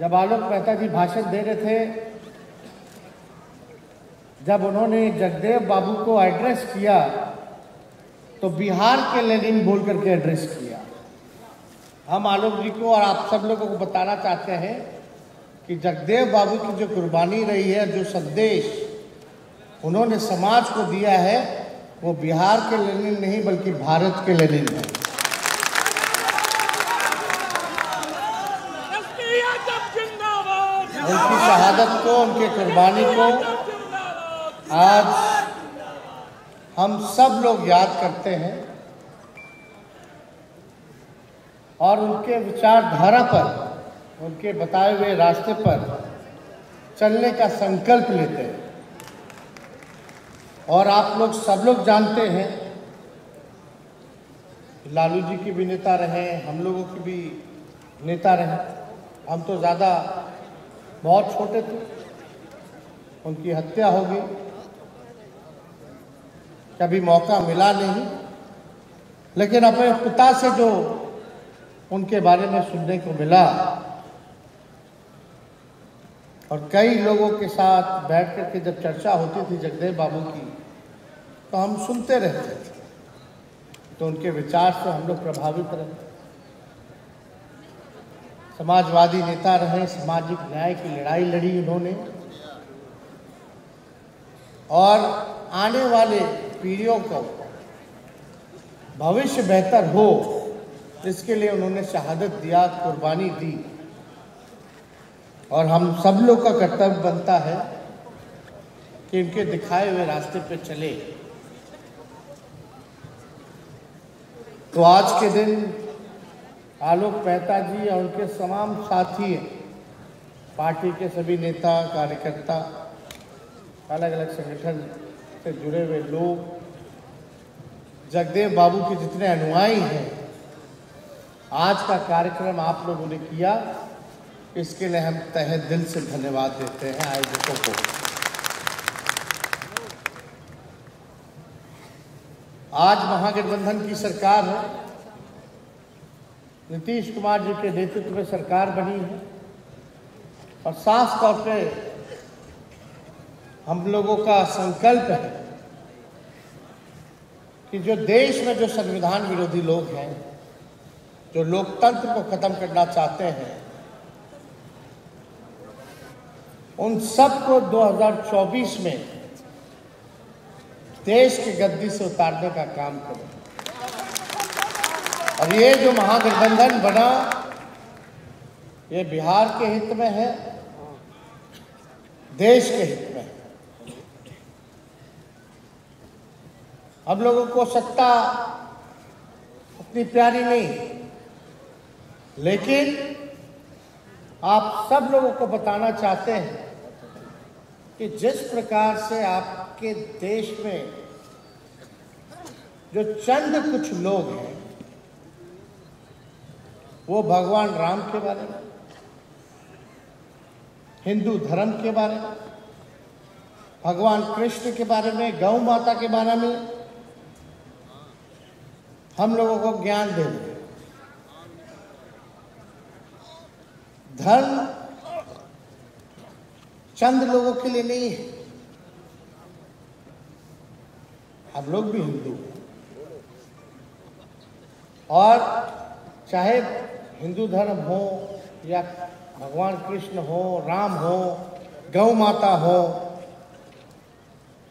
जब आलोक मेहता जी भाषण दे रहे थे, जब उन्होंने जगदेव बाबू को एड्रेस किया तो बिहार के लेनिन बोल करके एड्रेस किया। हम आलोक जी को और आप सब लोगों को बताना चाहते हैं कि जगदेव बाबू की जो कुर्बानी रही है, जो संदेश उन्होंने समाज को दिया है, वो बिहार के लेनिन नहीं बल्कि भारत के लेनिन है। उनकी शहादत को, उनके कुर्बानी को आज हम सब लोग याद करते हैं और उनके विचारधारा पर, उनके बताए हुए रास्ते पर चलने का संकल्प लेते हैं। और आप लोग सब लोग जानते हैं, लालू जी के भी नेता रहे, हम लोगों के भी नेता रहे। हम तो ज़्यादा बहुत छोटे थे, उनकी हत्या हो गई, कभी मौका मिला नहीं, लेकिन अपने पिता से जो उनके बारे में सुनने को मिला और कई लोगों के साथ बैठ कर के जब चर्चा होती थी जगदेव बाबू की, तो हम सुनते रहते थे। तो उनके विचार से हम लोग प्रभावित रहे। समाजवादी नेता रहे, सामाजिक न्याय की लड़ाई लड़ी उन्होंने और आने वाले पीढ़ियों को भविष्य बेहतर हो, इसके लिए उन्होंने शहादत दिया, कुर्बानी दी। और हम सब लोग का कर्तव्य बनता है कि इनके दिखाए हुए रास्ते पे चले। तो आज के दिन आलोक मेहता जी और उनके तमाम साथी, पार्टी के सभी नेता कार्यकर्ता, अलग अलग संगठन से जुड़े हुए लोग, जगदेव बाबू के जितने अनुयायी हैं, आज का कार्यक्रम आप लोगों ने किया, इसके लिए हम तहे दिल से धन्यवाद देते हैं आयोजकों को। आज महागठबंधन की सरकार है, नीतीश कुमार जी के नेतृत्व में सरकार बनी है और साफ तौर पे हम लोगों का संकल्प है कि जो देश में जो संविधान विरोधी लोग हैं, जो लोकतंत्र को खत्म करना चाहते हैं, उन सबको 2024 में देश की गद्दी से उतारने का काम करें। और ये जो महागठबंधन बना, ये बिहार के हित में है, देश के हित में है। हम लोगों को सत्ता अपनी प्यारी नहीं, लेकिन आप सब लोगों को बताना चाहते हैं कि जिस प्रकार से आपके देश में जो चंद कुछ लोग हैं, वो भगवान राम के बारे में, हिंदू धर्म के बारे में, भगवान कृष्ण के बारे में, गौ माता के बारे में हम लोगों को ज्ञान दे रहे हैं। धर्म चंद लोगों के लिए नहीं है, हम लोग भी हिंदू हैं और चाहे हिंदू धर्म हो या भगवान कृष्ण हो, राम हो, गौ माता हो,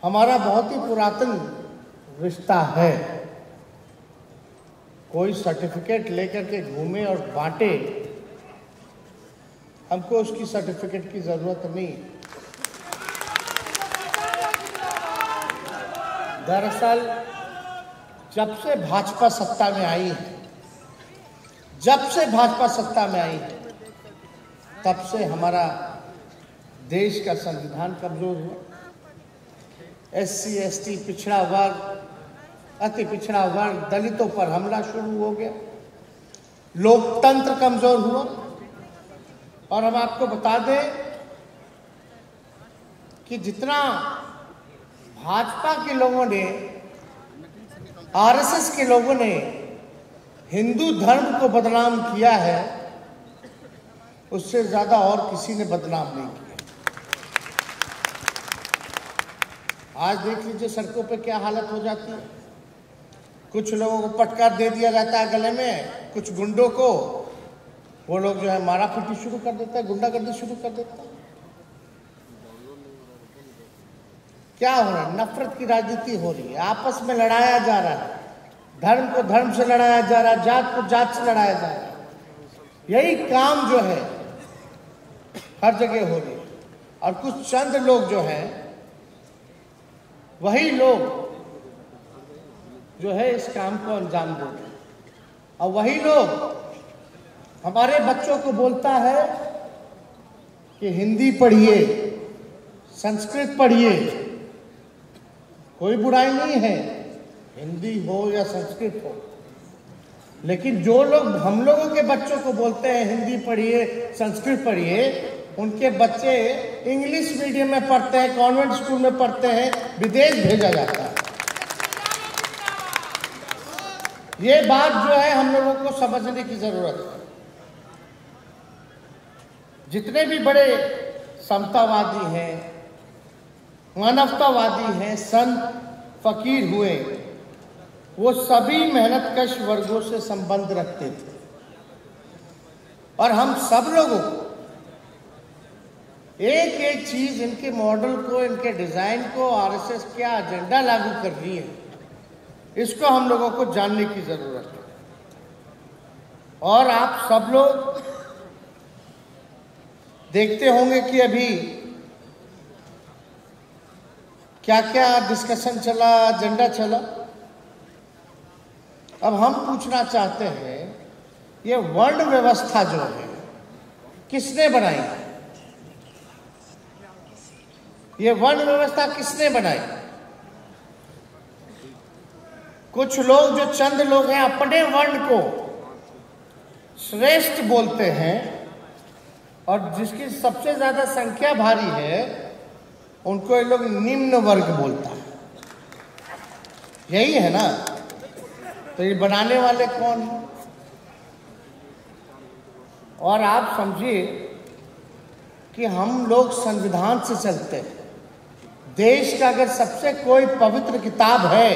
हमारा बहुत ही पुरातन रिश्ता है। कोई सर्टिफिकेट लेकर के घूमे और बांटे, हमको उसकी सर्टिफिकेट की जरूरत नहीं। दरअसल जब से भाजपा सत्ता में आई है, जब से भाजपा सत्ता में आई है, तब से हमारा देश का संविधान कमजोर हुआ। SC ST पिछड़ा वर्ग, अति पिछड़ा वर्ग, दलितों पर हमला शुरू हो गया, लोकतंत्र कमजोर हुआ। और हम आपको बता दें कि जितना भाजपा के लोगों ने, RSS के लोगों ने हिंदू धर्म को बदनाम किया है, उससे ज्यादा और किसी ने बदनाम नहीं किया। आज देख लीजिए सड़कों पे क्या हालत हो जाती है। कुछ लोगों को पटका दे दिया जाता है गले में, कुछ गुंडों को, वो लोग जो है मारा पीटी शुरू कर देता है, गुंडागर्दी शुरू कर देता है। क्या हो रहा है? नफरत की राजनीति हो रही है, आपस में लड़ाया जा रहा है, धर्म को धर्म से लड़ाया जा रहा है, जात को जात से लड़ाया जा रहा है। यही काम जो है हर जगह हो रही है। और कुछ चंद लोग जो हैं, वही लोग जो है इस काम को अंजाम दे रहे हैं। और वही लोग हमारे बच्चों को बोलता है कि हिंदी पढ़िए, संस्कृत पढ़िए। कोई बुराई नहीं है, हिंदी हो या संस्कृत हो, लेकिन जो लोग हम लोगों के बच्चों को बोलते हैं हिंदी पढ़िए, संस्कृत पढ़िए, उनके बच्चे इंग्लिश मीडियम में पढ़ते हैं, कॉन्वेंट स्कूल में पढ़ते हैं, विदेश भेजा जाता है। ये बात जो है हम लोगों को समझने की जरूरत है। जितने भी बड़े समतावादी हैं, मानवतावादी हैं, संत फकीर हुए, वो सभी मेहनतकश वर्गों से संबंध रखते थे। और हम सब लोगों को एक एक चीज, इनके मॉडल को, इनके डिजाइन को, आरएसएस क्या एजेंडा लागू कर रही है, इसको हम लोगों को जानने की जरूरत है। और आप सब लोग देखते होंगे कि अभी क्या क्या डिस्कशन चला, एजेंडा चला। अब हम पूछना चाहते हैं, ये वर्ण व्यवस्था जो है किसने बनाई? ये वर्ण व्यवस्था किसने बनाई? कुछ लोग, जो चंद लोग हैं, अपने वर्ण को श्रेष्ठ बोलते हैं, और जिसकी सबसे ज्यादा संख्या भारी है उनको ये लोग निम्न वर्ग बोलता है। यही है ना? तो ये बनाने वाले कौन हैं? और आप समझिए कि हम लोग संविधान से चलते हैं। देश का अगर सबसे कोई पवित्र किताब है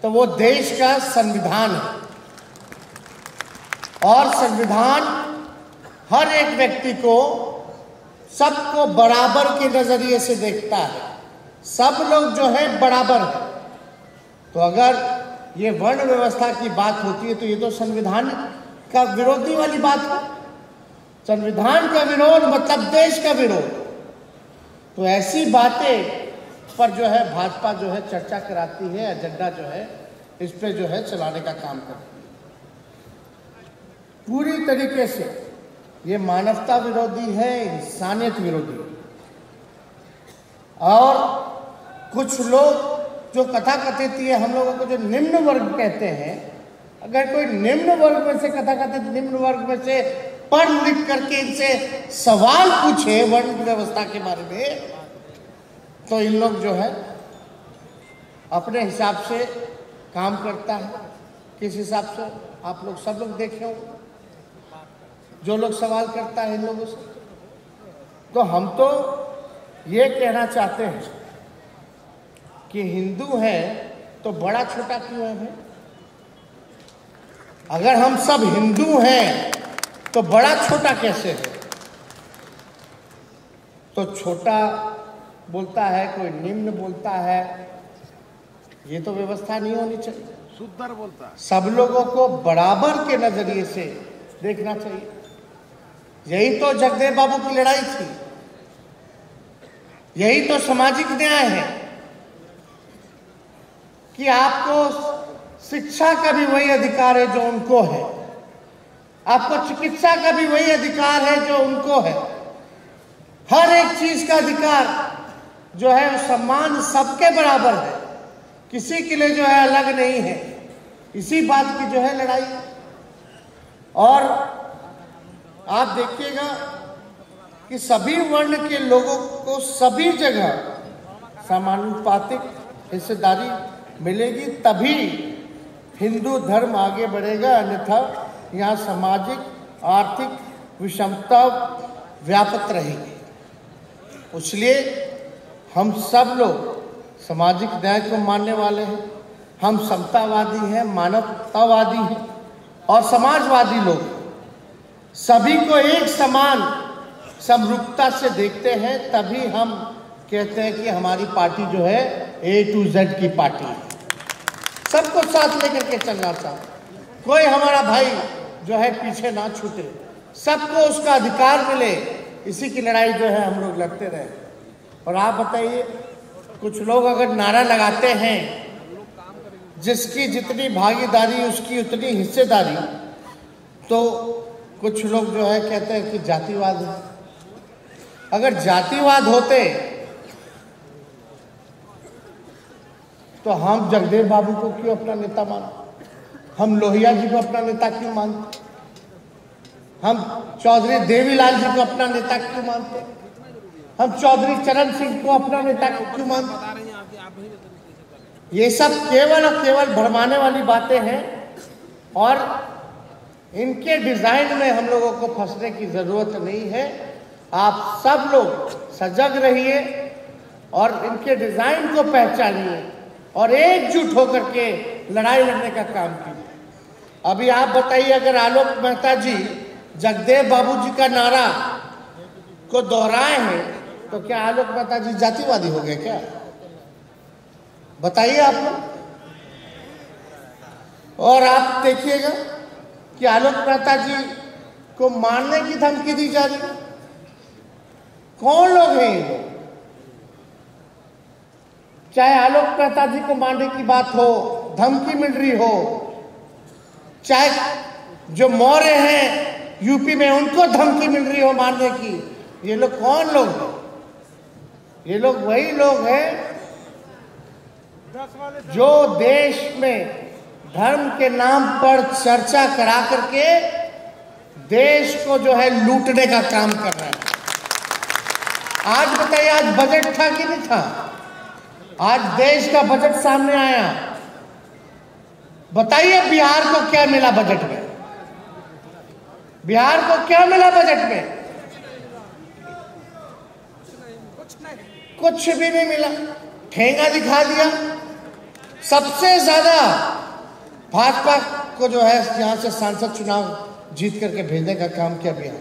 तो वो देश का संविधान है। और संविधान हर एक व्यक्ति को, सबको बराबर के नजरिए से देखता है। सब लोग जो है बराबर है। तो अगर ये वर्ण व्यवस्था की बात होती है तो ये तो संविधान का विरोधी वाली बात है। संविधान का विरोध मतलब देश का विरोध। तो ऐसी बातें पर जो है भाजपा जो है चर्चा कराती है, एजेंडा जो है इस पे जो है चलाने का काम करती है। पूरी तरीके से ये मानवता विरोधी है, इंसानियत विरोधी है। और कुछ लोग जो कथा कथित है, हम लोगों को जो निम्न वर्ग कहते हैं, अगर कोई निम्न वर्ग में से, कथा कथित निम्न वर्ग में से पढ़ लिख करके इनसे सवाल पूछे वर्ण व्यवस्था के बारे में, तो इन लोग जो है अपने हिसाब से काम करता है। किस हिसाब से? आप लोग सब लोग देखे होंगे, जो लोग सवाल करता है इन लोगों से। तो हम तो ये कहना चाहते हैं कि हिंदू है तो बड़ा छोटा क्यों है भाई? अगर हम सब हिंदू हैं तो बड़ा छोटा कैसे है? तो छोटा बोलता है, कोई निम्न बोलता है, ये तो व्यवस्था नहीं होनी चाहिए। शुद्धर बोलता है। सब लोगों को बराबर के नजरिए से देखना चाहिए। यही तो जगदेव बाबू की लड़ाई थी, यही तो सामाजिक न्याय है कि आपको शिक्षा का भी वही अधिकार है जो उनको है, आपको चिकित्सा का भी वही अधिकार है जो उनको है। हर एक चीज का अधिकार जो है सम्मान सबके बराबर है, किसी के लिए जो है अलग नहीं है। इसी बात की जो है लड़ाई। और आप देखिएगा कि सभी वर्ण के लोगों को सभी जगह समानुपातिक हिस्सेदारी मिलेगी, तभी हिंदू धर्म आगे बढ़ेगा। अन्यथा यहाँ सामाजिक, आर्थिक विषमता व्याप्त रहेगी। इसलिए हम सब लोग सामाजिक न्याय को मानने वाले हैं, हम समतावादी हैं, मानवतावादी हैं और समाजवादी लोग सभी को एक समान समरूपता से देखते हैं। तभी हम कहते हैं कि हमारी पार्टी जो है A to Z की पार्टी है। सबको साथ लेकर के चलना चाहिए, कोई हमारा भाई जो है पीछे ना छूटे, सबको उसका अधिकार मिले। इसी की लड़ाई जो है हम लोग लड़ते रहे। और आप बताइए, कुछ लोग अगर नारा लगाते हैं जिसकी जितनी भागीदारी उसकी उतनी हिस्सेदारी, तो कुछ लोग जो है कहते हैं कि जातिवाद है। अगर जातिवाद होते तो हम जगदेव बाबू को क्यों अपना नेता मानते, हम लोहिया जी को अपना नेता क्यों मानते, हम चौधरी देवीलाल जी को अपना नेता क्यों मानते, हम चौधरी चरण सिंह को अपना नेता क्यों मानते। ये सब केवल और केवल भरमाने वाली बातें हैं और इनके डिजाइन में हम लोगों को फंसने की जरूरत नहीं है। आप सब लोग सजग रहिए और इनके डिजाइन को पहचानिए और एकजुट होकर के लड़ाई लड़ने का काम कीजिए। अभी आप बताइए, अगर आलोक मेहता जी जगदेव बाबू जी का नारा को दोहराए हैं तो क्या आलोक मेहता जी जातिवादी हो गए क्या? बताइए आप लोग। और आप देखिएगा कि आलोक मेहता जी को मारने की धमकी दी जा रही है। कौन लोग हैं ये लोग? चाहे आलोक मेहता जी को मारने की बात हो, धमकी मिल रही हो, चाहे जो मौर्य हैं यूपी में उनको धमकी मिल रही हो मारने की, ये लोग कौन लोग हैं? ये लोग वही लोग हैं जो देश में धर्म के नाम पर चर्चा करा करके देश को जो है लूटने का काम कर रहे हैं। आज बताइए, आज बजट था कि नहीं था? आज देश का बजट सामने आया। बताइए बिहार को क्या मिला बजट में? बिहार को क्या मिला बजट में? कुछ भी नहीं मिला, ठेंगा दिखा दिया। सबसे ज्यादा भाजपा को जो है यहां से सांसद चुनाव जीत करके भेजने का काम किया बिहार।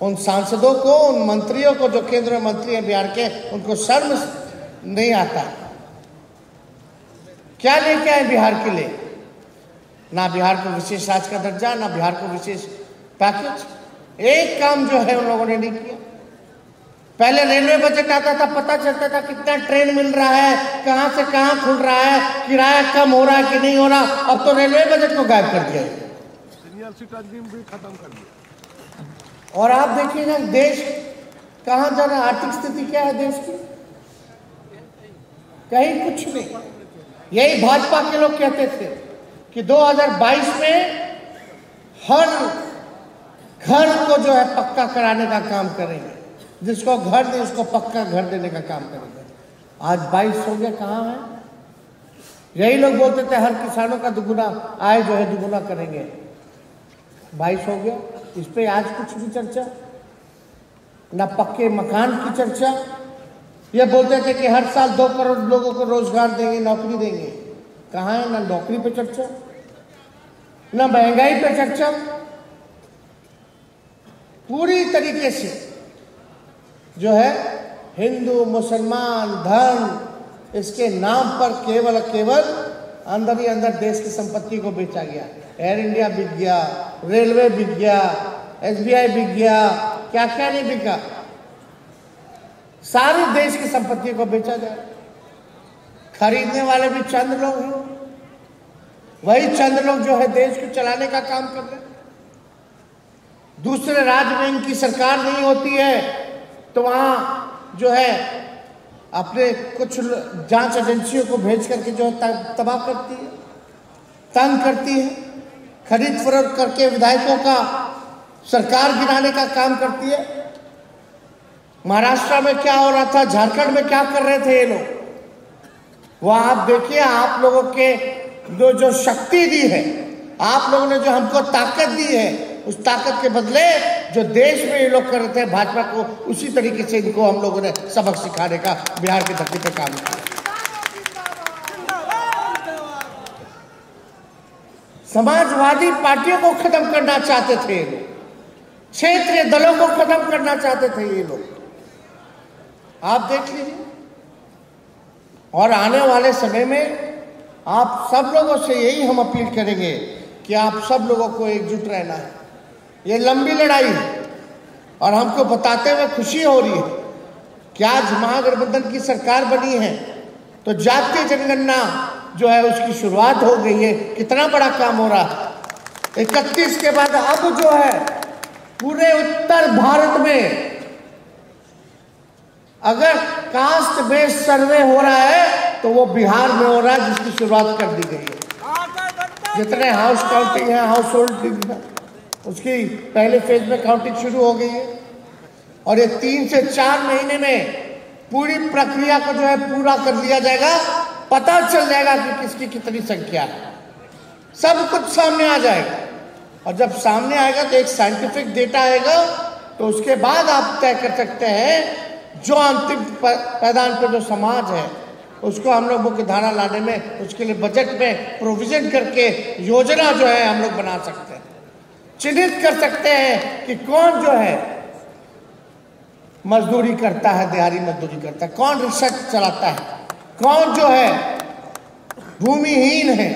उन सांसदों को, उन मंत्रियों को जो केंद्रीय मंत्री हैं बिहार के, उनको शर्म नहीं आता। क्या लेके आए बिहार के लिए? ना बिहार को विशेष राज्य का दर्जा, ना बिहार को विशेष पैकेज। एक काम जो है उन लोगों ने नहीं किया। पहले रेलवे बजट आता था, पता चलता था कितना ट्रेन मिल रहा है, कहां से कहां खुल रहा है, किराया कम हो रहा है कि नहीं हो रहा। अब तो रेलवे बजट को गायब कर दिया है, भी खत्म कर दिया। और आप देखिएगा देश कहां जा रहा है, आर्थिक स्थिति क्या है देश की? कहीं कुछ नहीं। यही भाजपा के लोग कहते थे कि 2022 में हर घर को जो है पक्का कराने का काम करेंगे, जिसको घर दे उसको पक्का घर देने का काम करेंगे। आज 22 हो गया, कहाँ है? यही लोग बोलते थे हर किसानों का दुगुना आय जो है दुगुना करेंगे। 22 हो गया, इस पे आज कुछ भी चर्चा ना, पक्के मकान की चर्चा। ये बोलते थे कि हर साल 2 करोड़ लोगों को रोजगार देंगे, नौकरी देंगे। कहाँ है? ना नौकरी पे चर्चा, ना महंगाई पे चर्चा। पूरी तरीके से जो है हिंदू मुसलमान धर्म इसके नाम पर केवल केवल अंदर ही अंदर देश की संपत्ति को बेचा गया। एयर इंडिया बिक गया, रेलवे बिक गया, SBI बिक गया, क्या क्या नहीं बिका। सारे देश की संपत्ति को बेचा जाए। खरीदने वाले भी चंद लोग हैं। वही चंद लोग जो है देश को चलाने का काम कर रहे हैं। दूसरे राज्य में इनकी सरकार नहीं होती है तो वहां जो है अपने कुछ जांच एजेंसियों को भेज करके जो है तबाह करती है, तंग करती है, खरीद फरोख्त करके विधायकों का सरकार गिराने का काम करती है। महाराष्ट्र में क्या हो रहा था, झारखंड में क्या कर रहे थे ये लोग, वह आप देखिए। आप लोगों के जो शक्ति दी है, आप लोगों ने जो हमको ताकत दी है, उस ताकत के बदले जो देश में ये लोग कर रहे थे भाजपा को, उसी तरीके से इनको हम लोगों ने सबक सिखाने का बिहार की धरती पे काम किया। समाजवादी पार्टियों को खत्म करना चाहते थे ये लोग, क्षेत्रीय दलों को खत्म करना चाहते थे ये लोग, आप देख लीजिए। और आने वाले समय में आप सब लोगों से यही हम अपील करेंगे कि आप सब लोगों को एकजुट रहना है। ये लंबी लड़ाई है और हमको बताते हुए खुशी हो रही है कि आज महागठबंधन की सरकार बनी है तो जातीय जनगणना जो है उसकी शुरुआत हो गई है। कितना बड़ा काम हो रहा है। 31 के बाद अब जो है पूरे उत्तर भारत में अगर कास्ट बेस्ड सर्वे हो रहा है तो वो बिहार में हो रहा है, जिसकी शुरुआत कर दी गई है। जितने हाउस काउंटिंग है, हाउस होल्ड, उसकी पहले फेज में काउंटिंग शुरू हो गई है और ये 3 से 4 महीने में पूरी प्रक्रिया को जो है पूरा कर लिया जाएगा। पता चल जाएगा कि किसकी कितनी संख्या है, सब कुछ सामने आ जाएगा। और जब सामने आएगा तो एक साइंटिफिक डेटा आएगा, तो उसके बाद आप तय कर सकते हैं जो अंतिम पैदान पे जो समाज है उसको हम लोग मुख्य धारा लाने में, उसके लिए बजट में प्रोविजन करके योजना जो है हम लोग बना सकते हैं, चिन्हित कर सकते हैं कि कौन जो है मजदूरी करता है, दिहाड़ी मजदूरी करता है, कौन रिसर्च चलाता है, कौन जो है भूमिहीन है,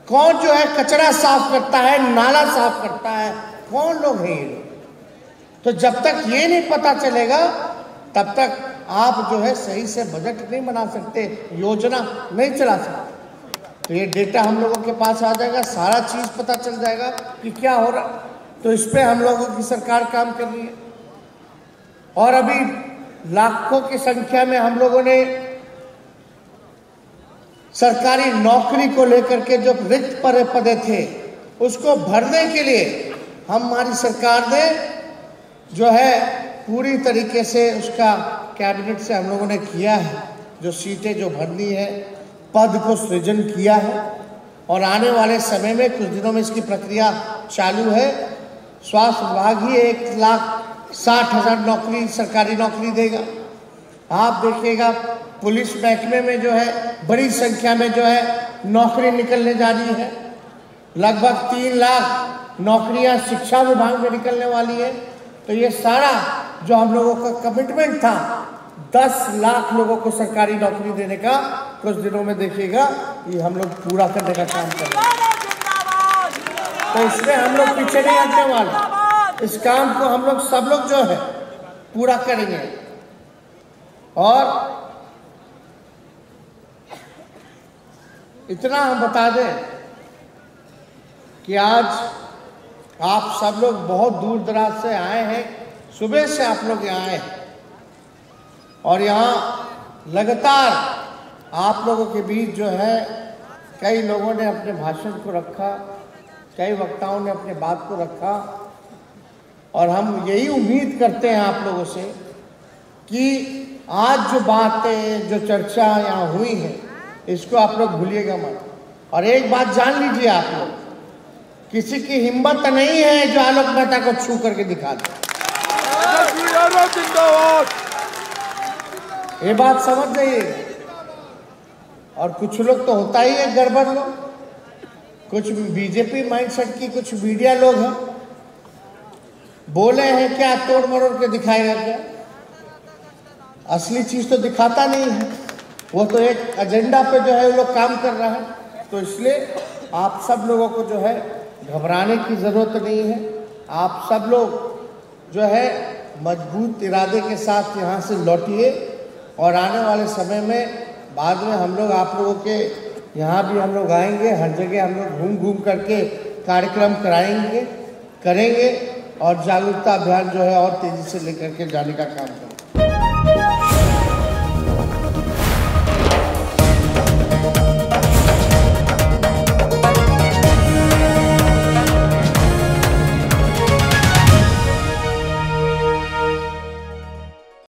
कौन जो है कचरा साफ करता है, नाला साफ करता है, कौन लोग हैं ये लोग। तो जब तक ये नहीं पता चलेगा तब तक आप जो है सही से बजट नहीं बना सकते, योजना नहीं चला सकते। तो ये डेटा हम लोगों के पास आ जाएगा, सारा चीज पता चल जाएगा कि क्या हो रहा। तो इस पे हम लोगों की सरकार काम कर रही है और अभी लाखों की संख्या में हम लोगों ने सरकारी नौकरी को लेकर के जो रिक्त पदे थे उसको भरने के लिए हमारी सरकार ने जो है पूरी तरीके से उसका कैबिनेट से हम लोगों ने किया है, जो सीटें जो भरनी है, पद को सृजन किया है और आने वाले समय में कुछ दिनों में इसकी प्रक्रिया चालू है। स्वास्थ्य विभाग ही 1,60,000 नौकरी, सरकारी नौकरी देगा। आप देखिएगा पुलिस महकमे में जो है बड़ी संख्या में जो है नौकरी निकलने जा रही है। लगभग 3 लाख नौकरियां शिक्षा विभाग में निकलने वाली है। तो ये सारा जो हम लोगों का कमिटमेंट था 10 लाख लोगों को सरकारी नौकरी देने का, कुछ दिनों में देखिएगा ये हम लोग पूरा करने का काम कर रहे हैं। तो इसमें हम लोग पीछे नहीं हटने वाले, इस काम को हम लोग सब लोग जो है पूरा करेंगे। और इतना हम बता दें कि आज आप सब लोग बहुत दूर दराज से आए हैं, सुबह से आप लोग यहाँ आए हैं और यहाँ लगातार आप लोगों के बीच जो है कई लोगों ने अपने भाषण को रखा, कई वक्ताओं ने अपने बात को रखा और हम यही उम्मीद करते हैं आप लोगों से कि आज जो बातें, जो चर्चा यहाँ हुई है इसको आप लोग भूलिएगा मत। और एक बात जान लीजिए आप लोग, किसी की हिम्मत नहीं है जो आलोक मेहता को छू करके दिखा दे। ये बात समझ जाइए। और कुछ लोग तो होता ही है गड़बड़ लोग, कुछ बीजेपी माइंडसेट की कुछ मीडिया लोग हैं, बोले हैं क्या तोड़ मरोड़ के दिखाएगा क्या, असली चीज तो दिखाता नहीं है, वो तो एक एजेंडा पे जो है वो लोग काम कर रहा है। तो इसलिए आप सब लोगों को जो है घबराने की जरूरत नहीं है। आप सब लोग जो है मजबूत इरादे के साथ यहाँ से लौटिए और आने वाले समय में बाद में हम लोग आप लोगों के यहाँ भी हम लोग आएंगे, हर जगह हम लोग घूम घूम करके कार्यक्रम करेंगे और जागरूकता अभियान जो है और तेजी से लेकर के जाने का काम करेंगे।